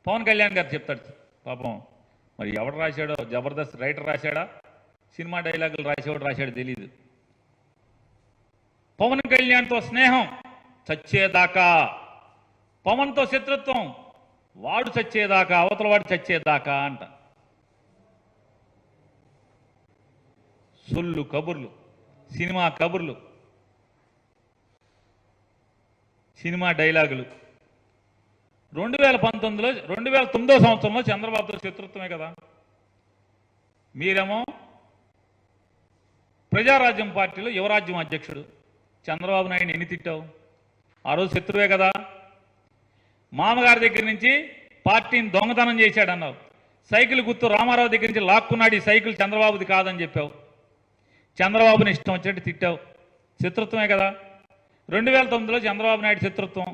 పవన్ కళ్యాణ్ గారు చెప్తాడు పాపం. మరి ఎవడు రాశాడో, జబర్దస్త్ రైటర్ రాశాడా, సినిమా డైలాగులు రాశాడో తెలియదు. పవన్ కళ్యాణ్తో స్నేహం చచ్చేదాకా, పవన్తో శత్రుత్వం వాడు చచ్చేదాకా, అవతల వాడు చచ్చేదాకా అంట. సొల్లు కబుర్లు, సినిమా కబుర్లు, సినిమా డైలాగులు. 2009 సంవత్సరంలో చంద్రబాబుతో శత్రుత్వమే కదా. మీరేమో ప్రజారాజ్యం పార్టీలో యువరాజ్యం అధ్యక్షుడు చంద్రబాబు నాయుడిని ఎన్ని తిట్టావు? ఆ రోజు శత్రువే కదా. మామగారి దగ్గర నుంచి పార్టీని దొంగతనం చేశాడన్నావు. సైకిల్ గుర్తు రామారావు దగ్గర నుంచి లాక్కున్నాడు, ఈ సైకిల్ చంద్రబాబుది కాదని చెప్పావు. చంద్రబాబుని ఇష్టం వచ్చినట్టు తిట్టావు. శత్రుత్వమే కదా. 2009లో చంద్రబాబు నాయుడు శత్రుత్వం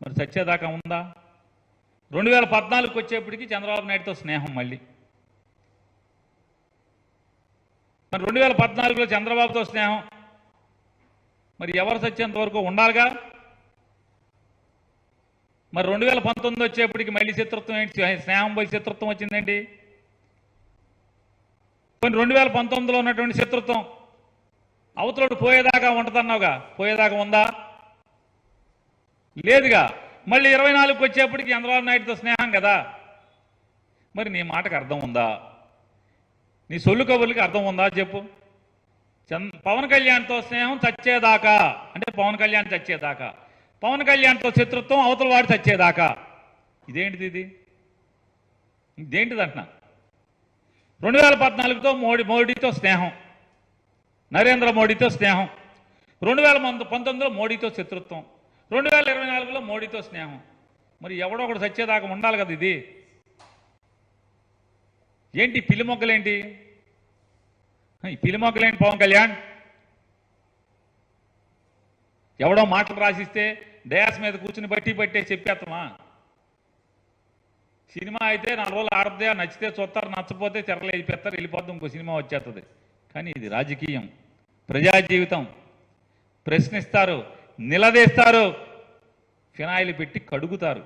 మరి చచ్చేదాకా ఉందా? 2014కి వచ్చేప్పటికి చంద్రబాబు నాయుడుతో స్నేహం మళ్ళీ. మరి 2014లో చంద్రబాబుతో స్నేహం మరి ఎవరు చచ్చేంత వరకు ఉండాలిగా. మరి 2019 వచ్చేప్పటికి మళ్ళీ శత్రుత్వం ఏంటి? స్నేహం పోయి శత్రుత్వం వచ్చిందేంటి? కొన్ని 2019లో ఉన్నటువంటి శత్రుత్వం అవతలోడు పోయేదాకా ఉంటుందన్నావుగా, పోయేదాకా ఉందా? లేదుగా. మళ్ళీ 24కి వచ్చేప్పటికి చంద్రబాబు నాయుడుతో స్నేహం కదా. మరి నీ మాటకు అర్థం ఉందా? నీ సొల్లు కబుర్లకి అర్థం ఉందా చెప్పు. పవన్ కళ్యాణ్తో స్నేహం చచ్చేదాకా అంటే పవన్ కళ్యాణ్ చచ్చేదాకా, పవన్ కళ్యాణ్తో శత్రుత్వం అవతల వాడు చచ్చేదాకా. ఇదేంటిది? ఇదేంటిది అంటున్నా. 2014తో మోడీతో స్నేహం, నరేంద్ర మోడీతో స్నేహం. 2019లో మోడీతో శత్రుత్వం, 2024లో మోడీతో స్నేహం. మరి ఎవడో ఒకడు చచ్చేదాకా ఉండాలి కదా. ఇది ఏంటి? పిల్లి మొక్కలేంటి? ఈ పిల్లి మొక్కలేంటి? పవన్ కళ్యాణ్ ఎవడో మాటలు రాసిస్తే డయాస్ మీద కూర్చుని బట్టే చెప్పేస్తామా? సినిమా అయితే 4 రోజులు ఆడద్దే, నచ్చితే చూస్తారు, నచ్చపోతే తెరలు అయిపోతారు, వెళ్ళిపోతాం, ఇంకో సినిమా వచ్చేస్తుంది. కానీ ఇది రాజకీయం, ప్రజా జీవితం. ప్రశ్నిస్తారు, నిలదీస్తారు, ఫినాయిల్ పెట్టి కడుగుతారు.